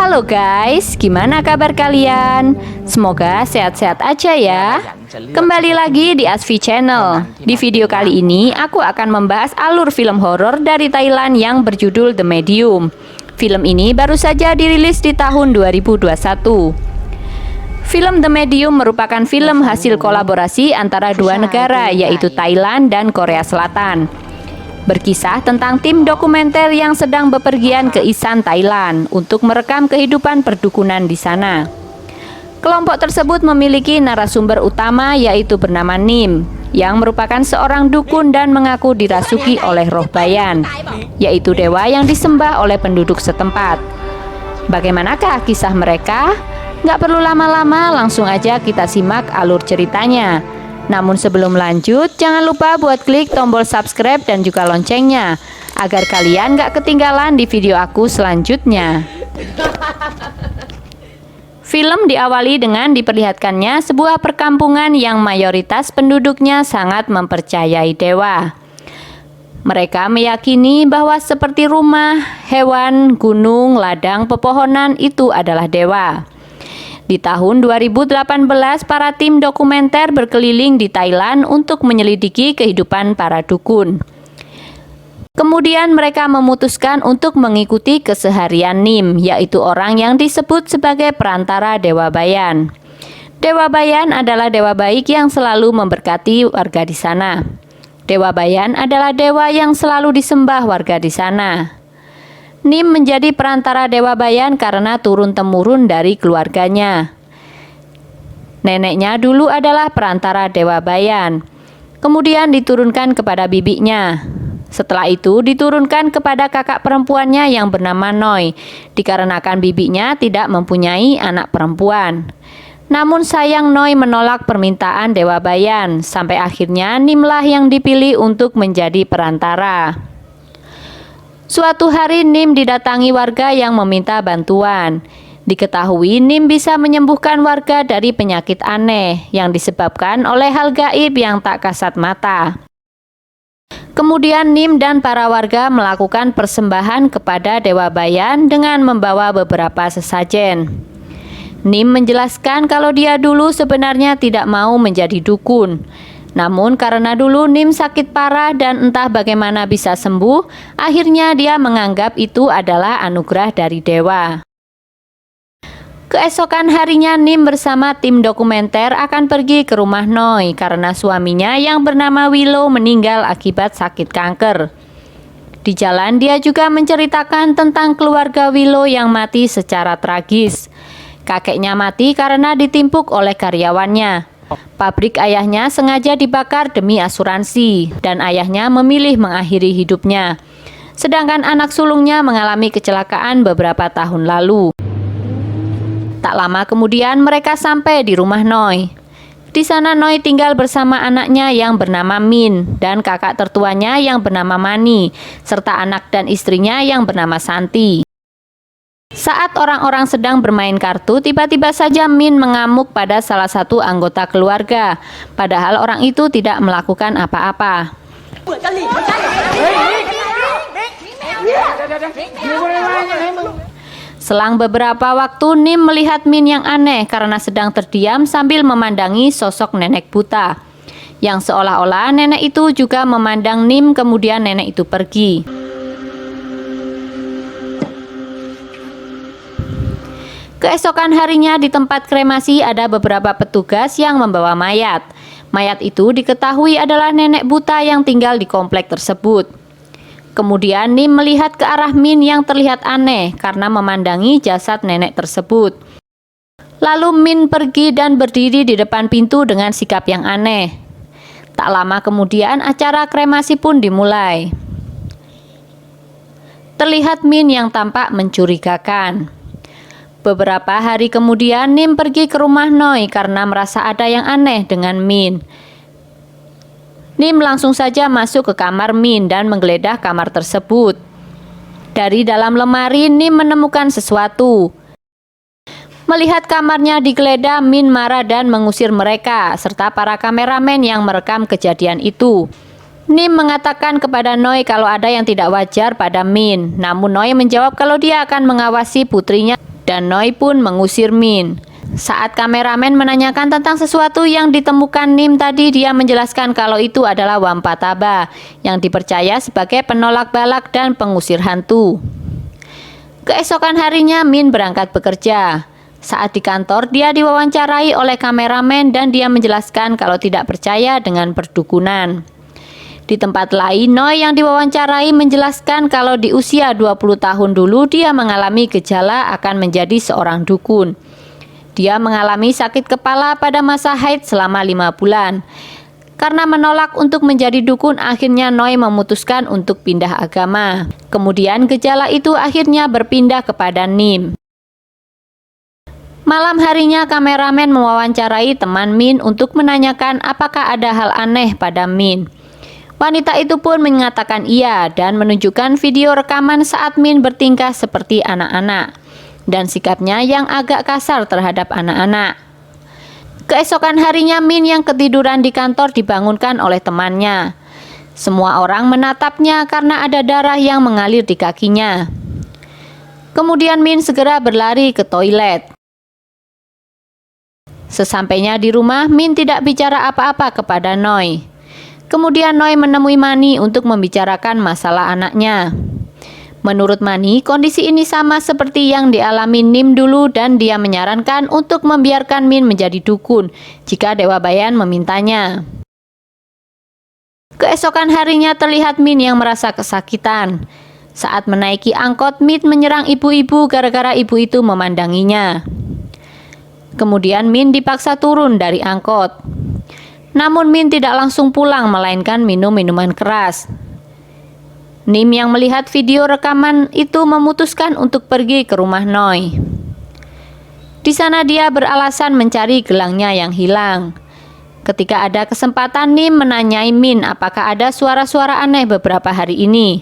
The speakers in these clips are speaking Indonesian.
Halo guys, gimana kabar kalian? Semoga sehat-sehat aja ya. Kembali lagi di Asfi Channel. Di video kali ini aku akan membahas alur film horor dari Thailand yang berjudul The Medium. Film ini baru saja dirilis di tahun 2021. Film The Medium merupakan film hasil kolaborasi antara dua negara, yaitu Thailand dan Korea Selatan. Berkisah tentang tim dokumenter yang sedang bepergian ke Isan, Thailand untuk merekam kehidupan perdukunan di sana. Kelompok tersebut memiliki narasumber utama yaitu bernama Nim, yang merupakan seorang dukun dan mengaku dirasuki oleh roh bayan, yaitu dewa yang disembah oleh penduduk setempat. Bagaimanakah kisah mereka? Nggak perlu lama-lama, langsung aja kita simak alur ceritanya. Namun sebelum lanjut, jangan lupa buat klik tombol subscribe dan juga loncengnya, agar kalian gak ketinggalan di video aku selanjutnya. Film diawali dengan diperlihatkannya sebuah perkampungan yang mayoritas penduduknya sangat mempercayai dewa. Mereka meyakini bahwa seperti rumah, hewan, gunung, ladang, pepohonan itu adalah dewa. Di tahun 2018, para tim dokumenter berkeliling di Thailand untuk menyelidiki kehidupan para dukun. Kemudian mereka memutuskan untuk mengikuti keseharian Nim, yaitu orang yang disebut sebagai perantara Dewa Bayan. Dewa Bayan adalah dewa baik yang selalu memberkati warga di sana. Dewa Bayan adalah dewa yang selalu disembah warga di sana. Nim menjadi perantara Dewa Bayan karena turun-temurun dari keluarganya. Neneknya dulu adalah perantara Dewa Bayan, kemudian diturunkan kepada bibinya. Setelah itu diturunkan kepada kakak perempuannya yang bernama Noi, dikarenakan bibinya tidak mempunyai anak perempuan. Namun sayang Noi menolak permintaan Dewa Bayan, sampai akhirnya Nimlah yang dipilih untuk menjadi perantara. Suatu hari Nim didatangi warga yang meminta bantuan. Diketahui Nim bisa menyembuhkan warga dari penyakit aneh yang disebabkan oleh hal gaib yang tak kasat mata. Kemudian Nim dan para warga melakukan persembahan kepada Dewa Bayan dengan membawa beberapa sesajen. Nim menjelaskan kalau dia dulu sebenarnya tidak mau menjadi dukun. Namun karena dulu Nim sakit parah dan entah bagaimana bisa sembuh, akhirnya dia menganggap itu adalah anugerah dari dewa. Keesokan harinya Nim bersama tim dokumenter akan pergi ke rumah Noi karena suaminya yang bernama Willow meninggal akibat sakit kanker. Di jalan dia juga menceritakan tentang keluarga Willow yang mati secara tragis. Kakeknya mati karena ditimpuk oleh karyawannya. Pabrik ayahnya sengaja dibakar demi asuransi dan ayahnya memilih mengakhiri hidupnya. Sedangkan anak sulungnya mengalami kecelakaan beberapa tahun lalu. Tak lama kemudian mereka sampai di rumah Noi. Di sana Noi tinggal bersama anaknya yang bernama Min dan kakak tertuanya yang bernama Mani, serta anak dan istrinya yang bernama Santi. Saat orang-orang sedang bermain kartu, tiba-tiba saja Min mengamuk pada salah satu anggota keluarga, padahal orang itu tidak melakukan apa-apa. Selang beberapa waktu, Nim melihat Min yang aneh karena sedang terdiam sambil memandangi sosok nenek buta, yang seolah-olah nenek itu juga memandang Nim, kemudian nenek itu pergi. Keesokan harinya di tempat kremasi ada beberapa petugas yang membawa mayat. Mayat itu diketahui adalah nenek buta yang tinggal di komplek tersebut. Kemudian Nim melihat ke arah Min yang terlihat aneh karena memandangi jasad nenek tersebut. Lalu Min pergi dan berdiri di depan pintu dengan sikap yang aneh. Tak lama kemudian acara kremasi pun dimulai. Terlihat Min yang tampak mencurigakan. Beberapa hari kemudian Nim pergi ke rumah Noi karena merasa ada yang aneh dengan Min. Nim langsung saja masuk ke kamar Min dan menggeledah kamar tersebut. Dari dalam lemari Nim menemukan sesuatu. Melihat kamarnya digeledah, Min marah dan mengusir mereka serta para kameramen yang merekam kejadian itu. Nim mengatakan kepada Noi kalau ada yang tidak wajar pada Min, namun Noi menjawab kalau dia akan mengawasi putrinya dan Noi pun mengusir Min. Saat kameramen menanyakan tentang sesuatu yang ditemukan Nim tadi, dia menjelaskan kalau itu adalah Wampataba yang dipercaya sebagai penolak balak dan pengusir hantu. Keesokan harinya Min berangkat bekerja. Saat di kantor, dia diwawancarai oleh kameramen dan dia menjelaskan kalau tidak percaya dengan perdukunan. Di tempat lain, Noi yang diwawancarai menjelaskan kalau di usia 20 tahun dulu dia mengalami gejala akan menjadi seorang dukun. Dia mengalami sakit kepala pada masa haid selama 5 bulan. Karena menolak untuk menjadi dukun, akhirnya Noi memutuskan untuk pindah agama. Kemudian gejala itu akhirnya berpindah kepada Nim. Malam harinya kameramen mewawancarai teman Min untuk menanyakan apakah ada hal aneh pada Min. Wanita itu pun mengatakan iya dan menunjukkan video rekaman saat Min bertingkah seperti anak-anak dan sikapnya yang agak kasar terhadap anak-anak. Keesokan harinya Min yang ketiduran di kantor dibangunkan oleh temannya. Semua orang menatapnya karena ada darah yang mengalir di kakinya. Kemudian Min segera berlari ke toilet. Sesampainya di rumah, Min tidak bicara apa-apa kepada Noi. Kemudian Noi menemui Mani untuk membicarakan masalah anaknya. Menurut Mani, kondisi ini sama seperti yang dialami Nim dulu dan dia menyarankan untuk membiarkan Min menjadi dukun jika Dewa Bayan memintanya. Keesokan harinya terlihat Min yang merasa kesakitan. Saat menaiki angkot, Min menyerang ibu-ibu gara-gara ibu itu memandanginya. Kemudian Min dipaksa turun dari angkot. Namun Min tidak langsung pulang melainkan minum minuman keras. Nim yang melihat video rekaman itu memutuskan untuk pergi ke rumah Noi. Di sana dia beralasan mencari gelangnya yang hilang. Ketika ada kesempatan, Nim menanyai Min apakah ada suara-suara aneh beberapa hari ini.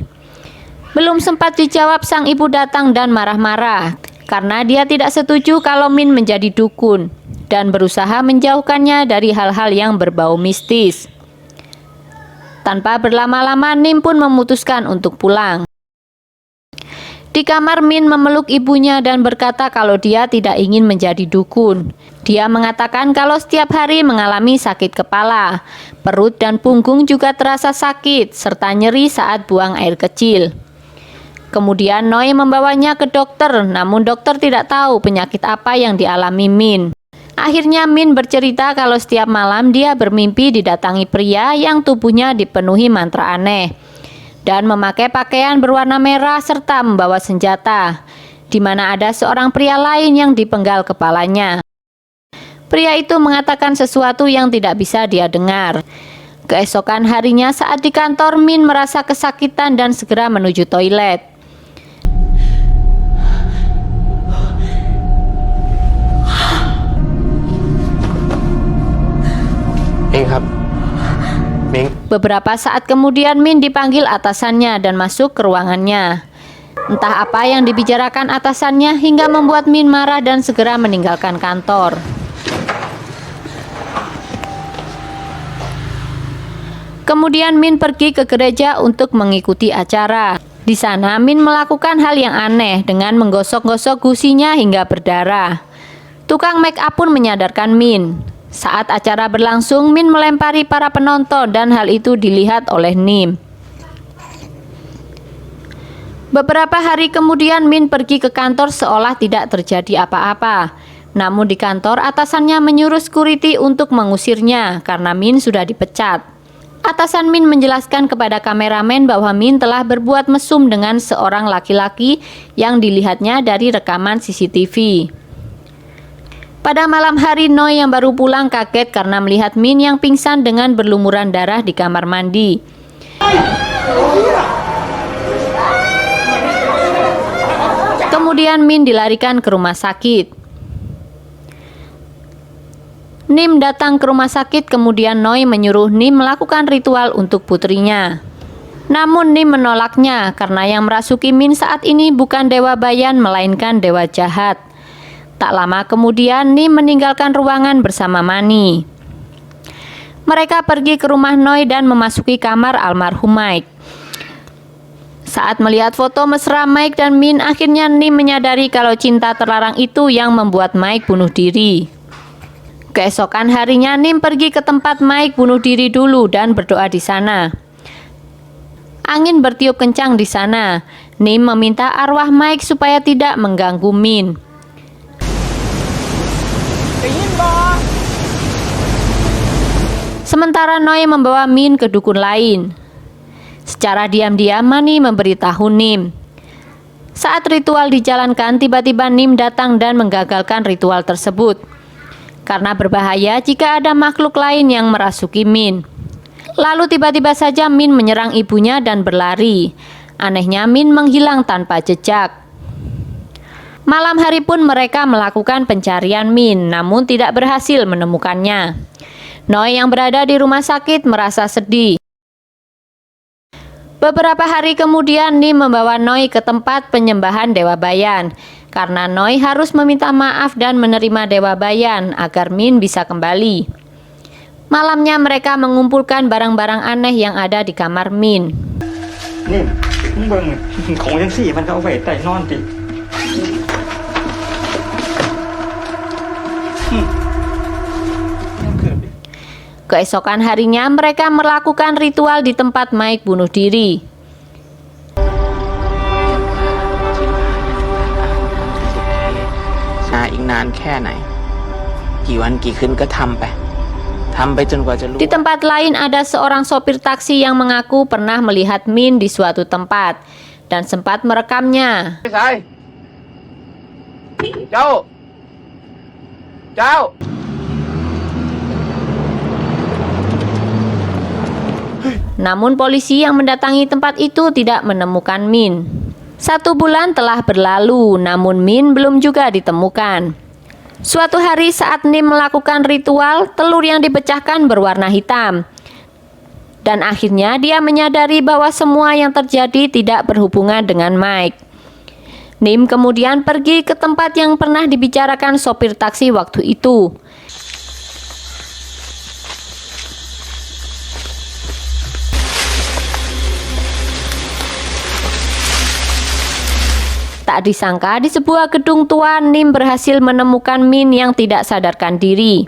Belum sempat dijawab, sang ibu datang dan marah-marah karena dia tidak setuju kalau Min menjadi dukun dan berusaha menjauhkannya dari hal-hal yang berbau mistis. Tanpa berlama-lama, Nim pun memutuskan untuk pulang. Di kamar, Min memeluk ibunya dan berkata kalau dia tidak ingin menjadi dukun. Dia mengatakan kalau setiap hari mengalami sakit kepala, perut dan punggung juga terasa sakit, serta nyeri saat buang air kecil. Kemudian Noi membawanya ke dokter, namun dokter tidak tahu penyakit apa yang dialami Min. Akhirnya Min bercerita kalau setiap malam dia bermimpi didatangi pria yang tubuhnya dipenuhi mantra aneh dan memakai pakaian berwarna merah serta membawa senjata, di mana ada seorang pria lain yang dipenggal kepalanya. Pria itu mengatakan sesuatu yang tidak bisa dia dengar. Keesokan harinya saat di kantor, Min merasa kesakitan dan segera menuju toilet. Beberapa saat kemudian Min dipanggil atasannya dan masuk ke ruangannya. Entah apa yang dibicarakan atasannya hingga membuat Min marah dan segera meninggalkan kantor. Kemudian Min pergi ke gereja untuk mengikuti acara. Di sana Min melakukan hal yang aneh dengan menggosok-gosok gusinya hingga berdarah. Tukang make up pun menyadarkan Min. Saat acara berlangsung, Min melempari para penonton dan hal itu dilihat oleh Nim. Beberapa hari kemudian Min pergi ke kantor seolah tidak terjadi apa-apa. Namun di kantor atasannya menyuruh security untuk mengusirnya karena Min sudah dipecat. Atasan Min menjelaskan kepada kameramen bahwa Min telah berbuat mesum dengan seorang laki-laki yang dilihatnya dari rekaman CCTV. Pada malam hari, Noi yang baru pulang kaget karena melihat Min yang pingsan dengan berlumuran darah di kamar mandi. Kemudian Min dilarikan ke rumah sakit. Nim datang ke rumah sakit, kemudian Noi menyuruh Nim melakukan ritual untuk putrinya. Namun Nim menolaknya karena yang merasuki Min saat ini bukan Dewa Bayan melainkan dewa jahat. Tak lama kemudian Nim meninggalkan ruangan bersama Mani. Mereka pergi ke rumah Noi dan memasuki kamar almarhum Mike. Saat melihat foto mesra Mike dan Min, akhirnya Nim menyadari kalau cinta terlarang itu yang membuat Mike bunuh diri. Keesokan harinya Nim pergi ke tempat Mike bunuh diri dulu dan berdoa di sana. Angin bertiup kencang di sana. Nim meminta arwah Mike supaya tidak mengganggu Min. Sementara Noi membawa Min ke dukun lain. Secara diam-diam Mani memberitahu Nim. Saat ritual dijalankan, tiba-tiba Nim datang dan menggagalkan ritual tersebut. Karena berbahaya jika ada makhluk lain yang merasuki Min. Lalu tiba-tiba saja Min menyerang ibunya dan berlari. Anehnya Min menghilang tanpa jejak. Malam hari pun mereka melakukan pencarian Min, namun tidak berhasil menemukannya. Noi yang berada di rumah sakit merasa sedih. Beberapa hari kemudian Nim membawa Noi ke tempat penyembahan Dewa Bayan. Karena Noi harus meminta maaf dan menerima Dewa Bayan agar Min bisa kembali. Malamnya mereka mengumpulkan barang-barang aneh yang ada di kamar Min. Nim, บิ่งของจังซี่มันก็เอาไว้ใต้นอนติ Keesokan harinya mereka melakukan ritual di tempat Mike bunuh diri. Di tempat lain ada seorang sopir taksi yang mengaku pernah melihat Min di suatu tempat dan sempat merekamnya. Namun polisi yang mendatangi tempat itu tidak menemukan Min. 1 bulan telah berlalu, namun Min belum juga ditemukan. Suatu hari saat Nim melakukan ritual, telur yang dipecahkan berwarna hitam. Dan akhirnya dia menyadari bahwa semua yang terjadi tidak berhubungan dengan Mike. Nim kemudian pergi ke tempat yang pernah dibicarakan sopir taksi waktu itu. Tak disangka di sebuah gedung tua Nim berhasil menemukan Min yang tidak sadarkan diri.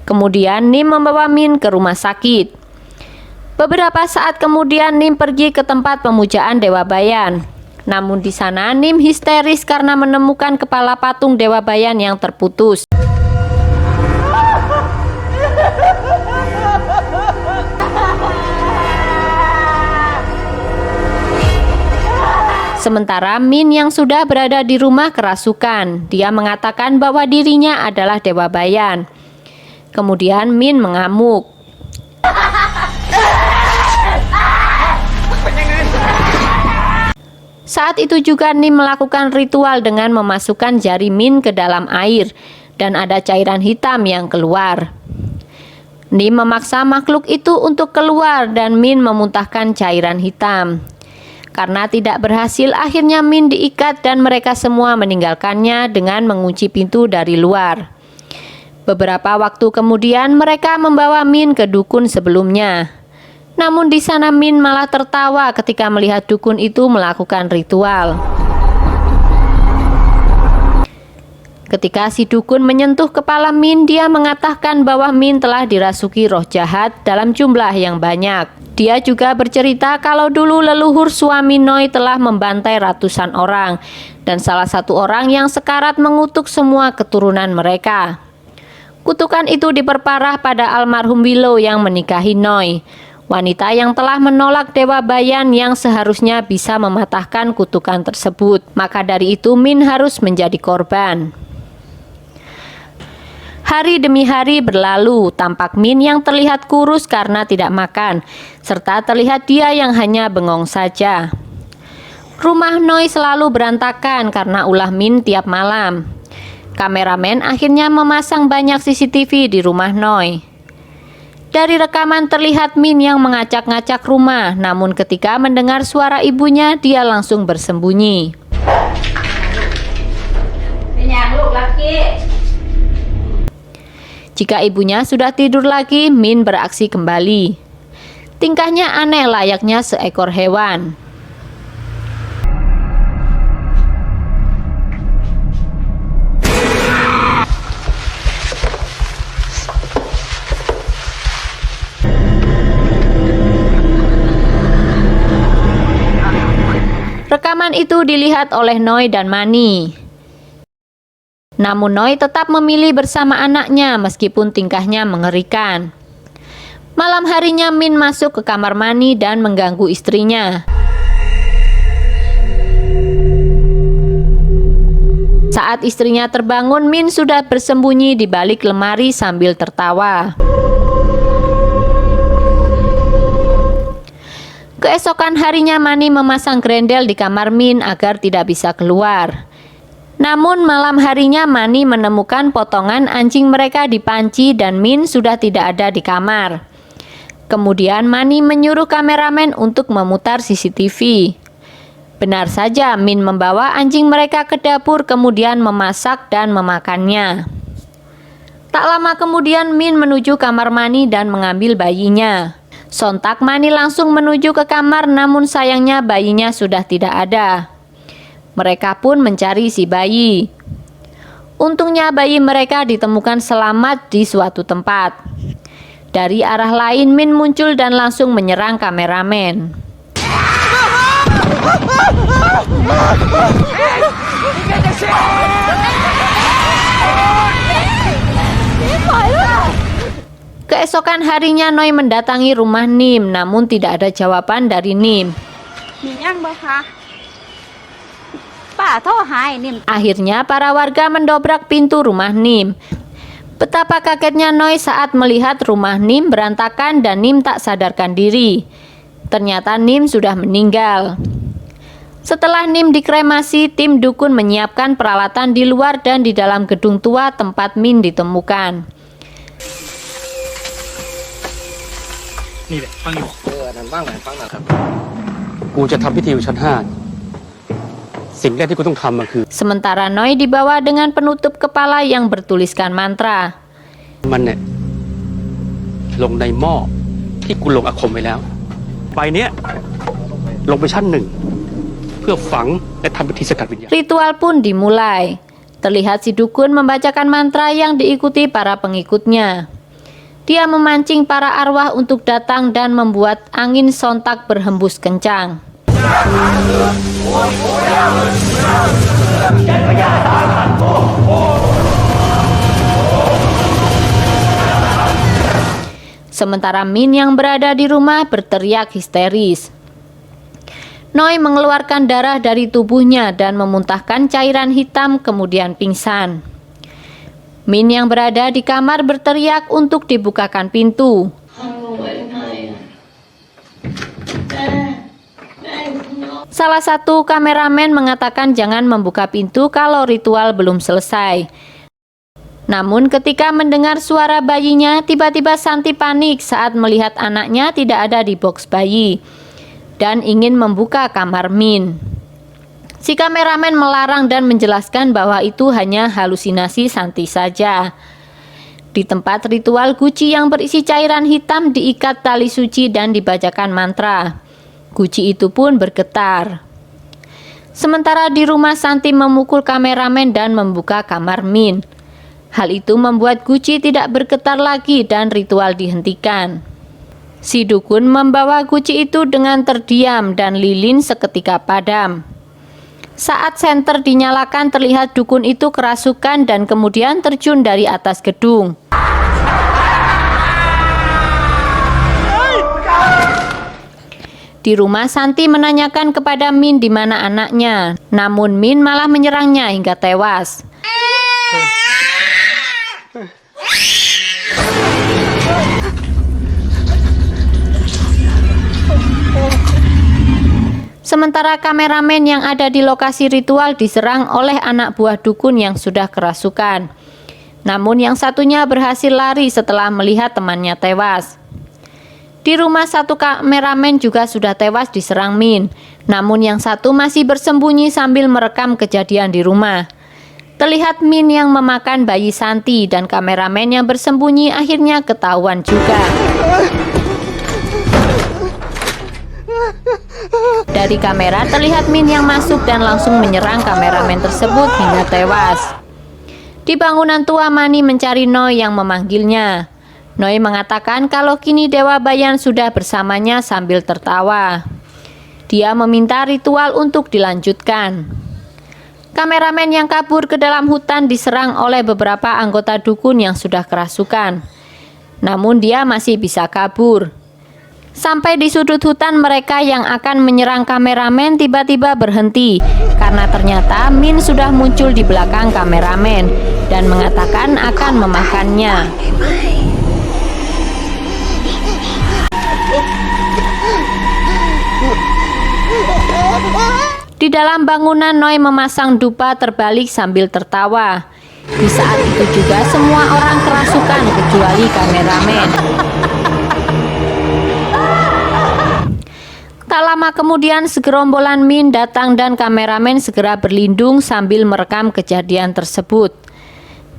Kemudian Nim membawa Min ke rumah sakit. Beberapa saat kemudian Nim pergi ke tempat pemujaan Dewa Bayan. Namun di sana Nim histeris karena menemukan kepala patung Dewa Bayan yang terputus. Sementara Min yang sudah berada di rumah kerasukan. Dia mengatakan bahwa dirinya adalah Dewa Bayan. Kemudian Min mengamuk. Saat itu juga Nim melakukan ritual dengan memasukkan jari Min ke dalam air dan ada cairan hitam yang keluar. Nim memaksa makhluk itu untuk keluar dan Min memuntahkan cairan hitam. Karena tidak berhasil, akhirnya Min diikat dan mereka semua meninggalkannya dengan mengunci pintu dari luar. Beberapa waktu kemudian mereka membawa Min ke dukun sebelumnya. Namun di sana Min malah tertawa ketika melihat dukun itu melakukan ritual. Ketika si dukun menyentuh kepala Min, dia mengatakan bahwa Min telah dirasuki roh jahat dalam jumlah yang banyak. Dia juga bercerita kalau dulu leluhur suami Noi telah membantai ratusan orang dan salah satu orang yang sekarat mengutuk semua keturunan mereka. Kutukan itu diperparah pada almarhum Willow yang menikahi Noi, wanita yang telah menolak Dewa Bayan yang seharusnya bisa mematahkan kutukan tersebut. Maka dari itu Min harus menjadi korban. Hari demi hari berlalu, tampak Min yang terlihat kurus karena tidak makan, serta terlihat dia yang hanya bengong saja. Rumah Noi selalu berantakan karena ulah Min tiap malam. Kameramen akhirnya memasang banyak CCTV di rumah Noi. Dari rekaman terlihat Min yang ngacak-ngacak rumah, namun ketika mendengar suara ibunya, dia langsung bersembunyi. Jika ibunya sudah tidur lagi, Min beraksi kembali. Tingkahnya aneh layaknya seekor hewan. Rekaman itu dilihat oleh Noi dan Mani. Namun Noi tetap memilih bersama anaknya meskipun tingkahnya mengerikan. Malam harinya Min masuk ke kamar Mani dan mengganggu istrinya. Saat istrinya terbangun, Min sudah bersembunyi di balik lemari sambil tertawa. Keesokan harinya Mani memasang grendel di kamar Min agar tidak bisa keluar. Namun malam harinya Mani menemukan potongan anjing mereka di panci dan Min sudah tidak ada di kamar. Kemudian Mani menyuruh kameramen untuk memutar CCTV. Benar saja, Min membawa anjing mereka ke dapur kemudian memasak dan memakannya. Tak lama kemudian Min menuju kamar Mani dan mengambil bayinya. Sontak Mani langsung menuju ke kamar, namun sayangnya bayinya sudah tidak ada. Mereka pun mencari si bayi. Untungnya bayi mereka ditemukan selamat di suatu tempat. Dari arah lain Min muncul dan langsung menyerang kameramen. Keesokan harinya Noi mendatangi rumah Nim, namun tidak ada jawaban dari Nim. Akhirnya para warga mendobrak pintu rumah Nim. Betapa kagetnya Noi saat melihat rumah Nim berantakan dan Nim tak sadarkan diri. Ternyata Nim sudah meninggal. Setelah Nim dikremasi, tim dukun menyiapkan peralatan di luar dan di dalam gedung tua tempat Min ditemukan. นี่แหละฟังอยู่ นั่นบ้างไหนฟังหน่อยครับ กูจะทำพิธีอยู่ชั้นห้าสิ่งแรกที่กูต้องทำมันคือ Sementara Noi dibawa dengan penutup kepala yang bertuliskan mantra. มันเนี่ยลงในหม้อที่กูลงอาคมไว้แล้วใบเนี้ยลงไปชั้นหนึ่งเพื่อฝังและทำพิธีสกัดวิญญาณ Ritual pun dimulai. Terlihat si dukun membacakan mantra yang diikuti para pengikutnya. Dia memancing para arwah untuk datang dan membuat angin sontak berhembus kencang. Sementara Min yang berada di rumah berteriak histeris. Noi mengeluarkan darah dari tubuhnya dan memuntahkan cairan hitam kemudian pingsan. Min yang berada di kamar berteriak untuk dibukakan pintu. Salah satu kameramen mengatakan jangan membuka pintu kalau ritual belum selesai. Namun ketika mendengar suara bayinya, tiba-tiba Santi panik saat melihat anaknya tidak ada di box bayi dan ingin membuka kamar Min. Si kameramen melarang dan menjelaskan bahwa itu hanya halusinasi Santi saja. Di tempat ritual, guci yang berisi cairan hitam diikat tali suci dan dibacakan mantra. Guci itu pun bergetar. Sementara di rumah, Santi memukul kameramen dan membuka kamar Min. Hal itu membuat guci tidak bergetar lagi dan ritual dihentikan. Si dukun membawa guci itu dengan terdiam dan lilin seketika padam. Saat senter dinyalakan, terlihat dukun itu kerasukan dan kemudian terjun dari atas gedung. Di rumah, Santi menanyakan kepada Min di mana anaknya, namun Min malah menyerangnya hingga tewas. Sementara kameramen yang ada di lokasi ritual diserang oleh anak buah dukun yang sudah kerasukan. Namun yang satunya berhasil lari setelah melihat temannya tewas. Di rumah, satu kameramen juga sudah tewas diserang Min. Namun yang satu masih bersembunyi sambil merekam kejadian di rumah. Terlihat Min yang memakan bayi Santi dan kameramen yang bersembunyi akhirnya ketahuan juga. Dari kamera terlihat Min yang masuk dan langsung menyerang kameramen tersebut hingga tewas. Di bangunan tua, Mani mencari Noi yang memanggilnya. Noi mengatakan kalau kini Dewa Bayan sudah bersamanya sambil tertawa. Dia meminta ritual untuk dilanjutkan. Kameramen yang kabur ke dalam hutan diserang oleh beberapa anggota dukun yang sudah kerasukan. Namun dia masih bisa kabur. Sampai di sudut hutan, mereka yang akan menyerang kameramen tiba-tiba berhenti karena ternyata Min sudah muncul di belakang kameramen dan mengatakan akan memakannya. Di dalam bangunan, Noi memasang dupa terbalik sambil tertawa. Di saat itu juga semua orang kerasukan kecuali kameramen. Tak lama kemudian segerombolan Min datang dan kameramen segera berlindung sambil merekam kejadian tersebut.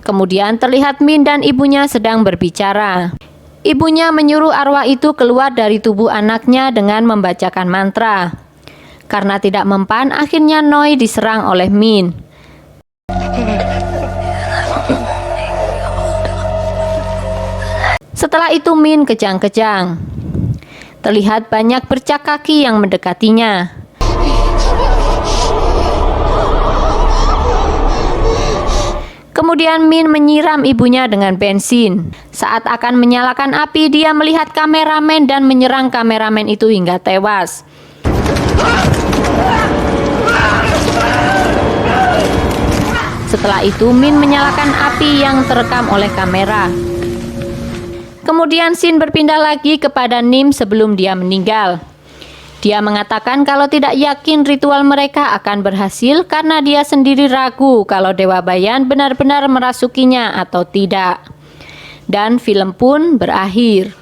Kemudian terlihat Min dan ibunya sedang berbicara. Ibunya menyuruh arwah itu keluar dari tubuh anaknya dengan membacakan mantra. Karena tidak mempan, akhirnya Noi diserang oleh Min. Setelah itu Min kejang-kejang. Terlihat banyak bercak kaki yang mendekatinya. Kemudian Min menyiram ibunya dengan bensin. Saat akan menyalakan api, dia melihat kameramen dan menyerang kameramen itu hingga tewas. Setelah itu Min menyalakan api yang terekam oleh kamera. Kemudian scene berpindah lagi kepada Nim sebelum dia meninggal. Dia mengatakan kalau tidak yakin ritual mereka akan berhasil karena dia sendiri ragu kalau Dewa Bayan benar-benar merasukinya atau tidak. Dan film pun berakhir.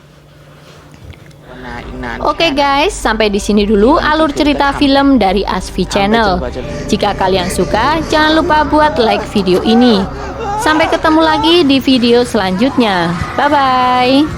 Oke guys, sampai di sini dulu alur cerita film dari Asfi Channel. Jika kalian suka, jangan lupa buat like video ini. Sampai ketemu lagi di video selanjutnya. Bye bye.